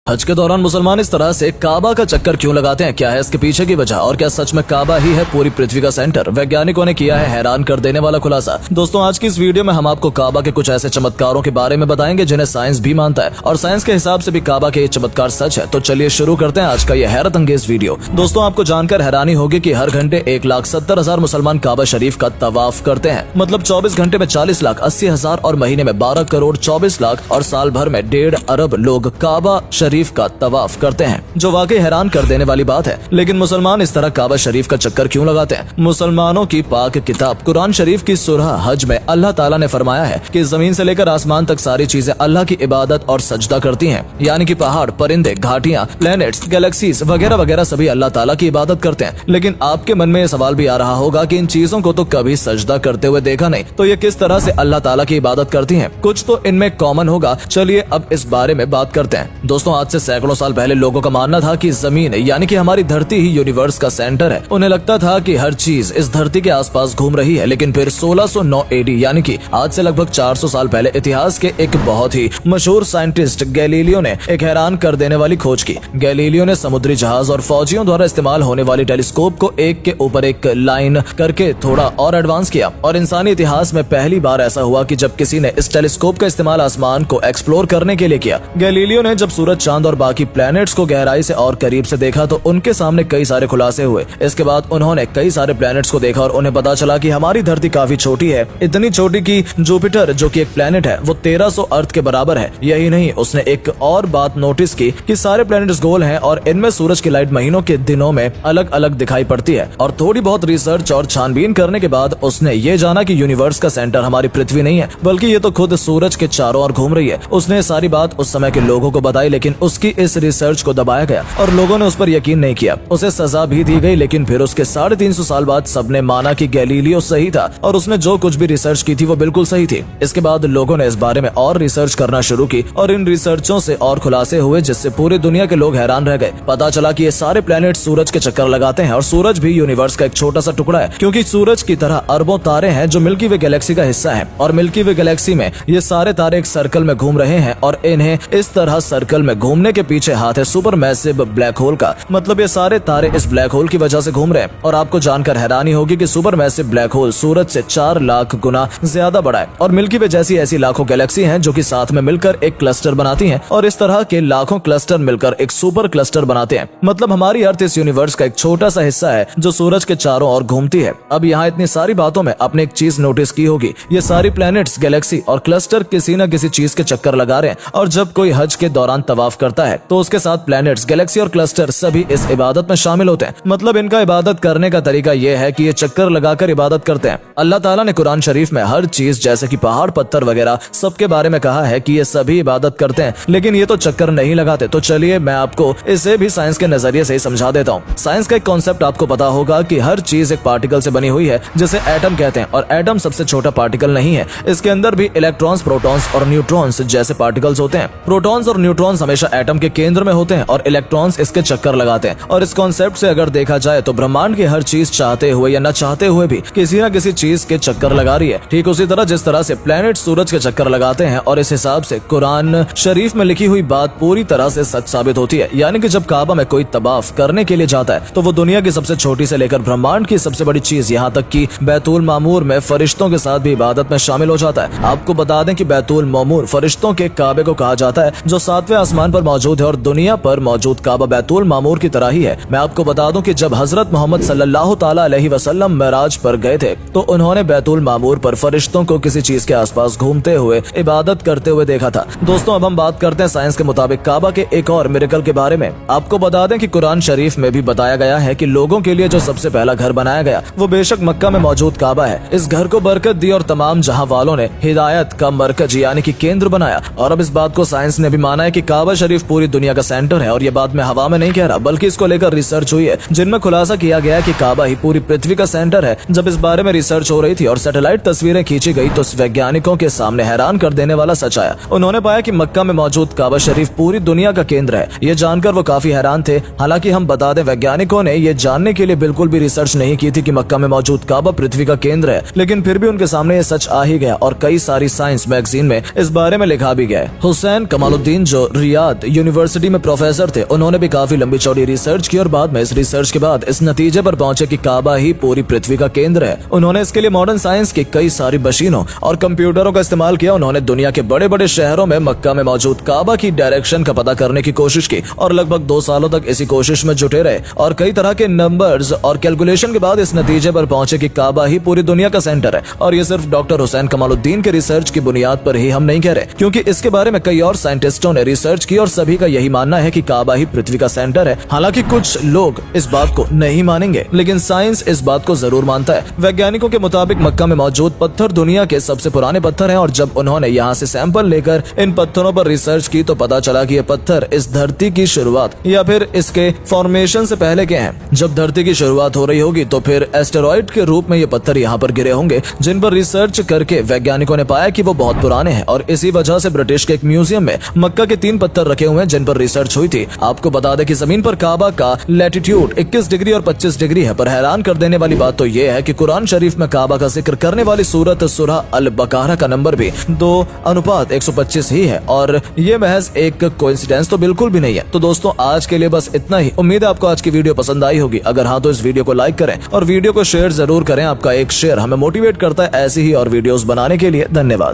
हज के दौरान मुसलमान इस तरह से काबा का चक्कर क्यों लगाते हैं, क्या है इसके पीछे की वजह और क्या सच में काबा ही है पूरी पृथ्वी का सेंटर। वैज्ञानिकों ने किया है हैरान कर देने वाला खुलासा। दोस्तों आज की इस वीडियो में हम आपको काबा के कुछ ऐसे चमत्कारों के बारे में बताएंगे जिन्हें साइंस भी मानता है और साइंस के हिसाब से भी काबा के ये चमत्कार सच है। तो चलिए शुरू करते हैं आज का ये हैरत अंगेज वीडियो। दोस्तों आपको जानकर हैरानी होगी कि हर घंटे 1,70,000 मुसलमान काबा शरीफ का तवाफ करते हैं। मतलब 24 घंटे में 40,80,000 और महीने में 12,24,00,000 और साल भर में 1.5 अरब लोग काबा शरीफ का तवाफ करते हैं, जो वाकई हैरान कर देने वाली बात है। लेकिन मुसलमान इस तरह काबा शरीफ का चक्कर क्यों लगाते हैं? मुसलमानों की पाक किताब कुरान शरीफ की सूरह हज में अल्लाह ताला ने फरमाया है कि जमीन से लेकर आसमान तक सारी चीजें अल्लाह की इबादत और सजदा करती हैं। यानी कि पहाड़, परिंदे, घाटियां, प्लैनेट्स, गैलेक्सीज वगैरह वगैरह सभी अल्लाह ताला की इबादत करते हैं। लेकिन आपके मन में ये सवाल भी आ रहा होगा कि इन चीजों को तो कभी सजदा करते हुए देखा नहीं, तो ये किस तरह से अल्लाह ताला की इबादत करती हैं? कुछ तो इनमें कॉमन होगा। चलिए अब इस बारे में बात करते हैं। दोस्तों आज से सैकड़ों साल पहले लोगों का मानना था कि जमीन यानी कि हमारी धरती ही यूनिवर्स का सेंटर है। उन्हें लगता था कि हर चीज इस धरती के आसपास घूम रही है। लेकिन फिर 1609 एडी यानी कि आज से लगभग 400 साल पहले इतिहास के एक बहुत ही मशहूर साइंटिस्ट गैलीलियो ने एक हैरान कर देने वाली खोज की। गैलीलियो ने समुद्री जहाज और फौजियों द्वारा इस्तेमाल होने वाली टेलीस्कोप को एक के ऊपर एक लाइन करके थोड़ा और एडवांस किया और इंसानी इतिहास में पहली बार ऐसा हुआ कि जब किसी ने इस टेलीस्कोप का इस्तेमाल आसमान को एक्सप्लोर करने के लिए किया। गैलीलियो ने जब सूरज, चांद और बाकी प्लैनेट्स को गहराई से और करीब से देखा तो उनके सामने कई सारे खुलासे हुए। इसके बाद उन्होंने कई सारे प्लैनेट्स को देखा और उन्हें पता चला कि हमारी धरती काफी छोटी है, इतनी छोटी कि जुपिटर जो कि एक प्लैनेट है वो 1300 अर्थ के बराबर है। यही नहीं, उसने एक और बात नोटिस की कि सारे प्लैनेट्स गोल हैं और इनमें सूरज की लाइट महीनों के दिनों में अलग अलग दिखाई पड़ती है। और थोड़ी बहुत रिसर्च और छानबीन करने के बाद उसने ये जाना कि यूनिवर्स का सेंटर हमारी पृथ्वी नहीं है, बल्कि ये तो खुद सूरज के चारों ओर घूम रही है। उसने सारी बात उस समय के लोगों को बताई, लेकिन उसकी इस रिसर्च को दबाया गया और लोगों ने उस पर यकीन नहीं किया। उसे सजा भी दी गई। लेकिन फिर उसके 350 साल बाद सबने माना कि गैलीलियो सही था और उसने जो कुछ भी रिसर्च की थी वो बिल्कुल सही थी। इसके बाद लोगों ने इस बारे में और रिसर्च करना शुरू की और इन रिसर्चों से और खुलासे हुए जिससे पूरी दुनिया के लोग हैरान रह गए। पता चला कि ये सारे प्लैनेट सूरज के चक्कर लगाते हैं और सूरज भी यूनिवर्स का एक छोटा सा टुकड़ा है, क्योंकि सूरज की तरह अरबों तारे हैं जो मिल्की वे गैलेक्सी का हिस्सा है। और मिल्की वे गैलेक्सी में ये सारे तारे एक सर्कल में घूम रहे हैं और इन्हें इस तरह सर्कल में घूमने के पीछे हाथ है सुपर मैसिव ब्लैक होल का। मतलब ये सारे तारे इस ब्लैक होल की वजह से घूम रहे हैं। और आपको जानकर हैरानी होगी कि सुपर मैसिव ब्लैक होल सूरज से 4 लाख गुना ज्यादा बड़ा है और मिल्की वे जैसी ऐसी लाखों गैलेक्सी हैं जो कि साथ में मिलकर एक क्लस्टर बनाती हैं और इस तरह के लाखों क्लस्टर मिलकर एक सुपर क्लस्टर बनाते हैं। मतलब हमारी अर्थ इस यूनिवर्स का एक छोटा सा हिस्सा है जो सूरज के चारों ओर घूमती है। अब यहाँ इतनी सारी बातों में आपने एक चीज नोटिस की होगी, ये सारी प्लैनेट्स, गैलेक्सी और क्लस्टर किसी न किसी चीज के चक्कर लगा रहे हैं। और जब कोई हज के दौरान तवाफ करता है तो उसके साथ प्लैनेट्स, गैलेक्सी और क्लस्टर सभी इस इबादत में शामिल होते हैं। मतलब इनका इबादत करने का तरीका यह है कि ये चक्कर लगाकर इबादत करते हैं। अल्लाह ताला ने कुरान शरीफ में हर चीज जैसे कि पहाड़, पत्थर वगैरह सबके बारे में कहा है कि ये सभी इबादत करते हैं, लेकिन ये तो चक्कर नहीं लगाते। तो चलिए मैं आपको इसे भी साइंस के नजरिए से ही समझा देता हूँ। साइंस का एक कॉन्सेप्ट आपको पता होगा कि हर चीज एक पार्टिकल से बनी हुई है जिसे एटम कहते हैं। और एटम सबसे छोटा पार्टिकल नहीं है, इसके अंदर भी इलेक्ट्रॉन्स, प्रोटॉन्स और न्यूट्रॉन्स जैसे पार्टिकल्स होते हैं। प्रोटॉन्स और न्यूट्रॉन्स हमेशा एटम के केंद्र में होते हैं और इलेक्ट्रॉन्स इसके चक्कर लगाते हैं। और इस कॉन्सेप्ट से अगर देखा जाए तो ब्रह्मांड की हर चीज चाहते हुए या न चाहते हुए भी किसी न किसी चीज के चक्कर लगा रही है। ठीक उसी तरह जिस तरह से प्लैनेट सूरज के चक्कर लगाते हैं। और इस हिसाब से कुरान शरीफ में लिखी हुई बात पूरी तरह से सच साबित होती है। यानी कि जब काबा में कोई तवाफ करने के लिए जाता है तो वो दुनिया की सबसे छोटी से लेकर ब्रह्मांड की सबसे बड़ी चीज यहाँ तक कि बैतुल मामूर में फरिश्तों के साथ भी इबादत में शामिल हो जाता है। आपको बता दें कि बैतुल मामूर फरिश्तों के काबे को कहा जाता है जो 7वें आसमान पर मौजूद है और दुनिया पर मौजूद काबा बैतुल मामूर की तरह ही है। मैं आपको बता दूं कि जब हजरत मोहम्मद सल्लल्लाहु ताला अलैहि वसल्लम मेराज पर गए थे तो उन्होंने बैतुल मामूर पर फरिश्तों को किसी चीज के आसपास घूमते हुए इबादत करते हुए देखा था। दोस्तों अब हम बात करते हैं साइंस के मुताबिक काबा के एक और मिरेकल के बारे में। आपको बता दें कि कुरान शरीफ में भी बताया गया है कि लोगों के लिए जो सबसे पहला घर बनाया गया वो बेशक मक्का में मौजूद काबा है। इस घर को बरकत दी और तमाम जहां वालों ने हिदायत का मरकज यानी कि केंद्र बनाया। और अब इस बात को साइंस ने भी माना है कि काबा शरीफ पूरी दुनिया का सेंटर है। और ये बात मैं हवा में नहीं कह रहा, बल्कि इसको लेकर रिसर्च हुई है जिनमें खुलासा किया गया कि काबा ही पूरी पृथ्वी का सेंटर है। जब इस बारे में रिसर्च हो रही थी और सैटेलाइट तस्वीरें खींची गई तो वैज्ञानिकों के सामने हैरान कर देने वाला सच आया। उन्होंने पाया कि मक्का में मौजूद काबा शरीफ पूरी दुनिया का केंद्र है। ये जानकर वो काफी हैरान थे। हालांकि हम बता दें वैज्ञानिकों ने ये जानने के लिए बिल्कुल भी रिसर्च नहीं की थी कि मक्का में मौजूद काबा पृथ्वी का केंद्र है, लेकिन फिर भी उनके सामने ये सच आ ही गया और कई सारी साइंस मैगजीन में इस बारे में लिखा भी गया है। हुसैन कमालुद्दीन जो रियाद रियाद यूनिवर्सिटी में प्रोफेसर थे। उन्होंने भी काफी लंबी चौड़ी रिसर्च की और बाद में इस रिसर्च के बाद इस नतीजे पर पहुंचे कि काबा ही पूरी पृथ्वी का केंद्र है। उन्होंने इसके लिए मॉडर्न साइंस की कई सारी मशीनों और कंप्यूटरों का इस्तेमाल किया। उन्होंने दुनिया के बड़े बड़े शहरों में मक्का में मौजूद काबा की डायरेक्शन का पता करने की कोशिश की और लगभग 2 सालों तक इसी कोशिश में जुटे रहे और कई तरह के नंबर्स और कैलकुलेशन के बाद इस नतीजे पर पहुंचे कि काबा ही पूरी दुनिया का सेंटर है। और ये सिर्फ डॉक्टर हुसैन कमालुद्दीन के रिसर्च की बुनियाद पर ही हम नहीं कह रहे, क्योंकि इसके बारे में कई और साइंटिस्टों ने रिसर्च की और सभी का यही मानना है कि काबा ही पृथ्वी का सेंटर है। हालांकि कुछ लोग इस बात को नहीं मानेंगे, लेकिन साइंस इस बात को जरूर मानता है। वैज्ञानिकों के मुताबिक मक्का में मौजूद पत्थर दुनिया के सबसे पुराने पत्थर हैं और जब उन्होंने यहाँ से सैंपल लेकर इन पत्थरों पर रिसर्च की तो पता चला कि ये पत्थर इस धरती की शुरुआत या फिर इसके फॉर्मेशन से पहले के हैं। जब धरती की शुरुआत हो रही होगी तो फिर एस्टेरॉइड के रूप में ये पत्थर यहाँ पर गिरे होंगे, जिन पर रिसर्च करके वैज्ञानिकों ने पाया कि वो बहुत पुराने हैं और इसी वजह से ब्रिटिश के एक म्यूजियम में मक्का के 3 पत्थर रखे हुए हैं जिन पर रिसर्च हुई थी। आपको बता दें कि जमीन पर काबा का लैटिट्यूड 21 डिग्री और 25 डिग्री है, पर हैरान कर देने वाली बात तो ये है कि कुरान शरीफ में काबा का जिक्र करने वाली सूरत सूरह अल बकरा का नंबर भी 2:125 ही है और ये महज एक कोइंसिडेंस तो बिल्कुल भी नहीं है। तो दोस्तों आज के लिए बस इतना ही। उम्मीद है आपको आज की वीडियो पसंद आई होगी। अगर हाँ तो इस वीडियो को लाइक करें और वीडियो को शेयर जरूर करें। आपका एक शेयर हमें मोटिवेट करता है ऐसी ही और वीडियोस बनाने के लिए। धन्यवाद।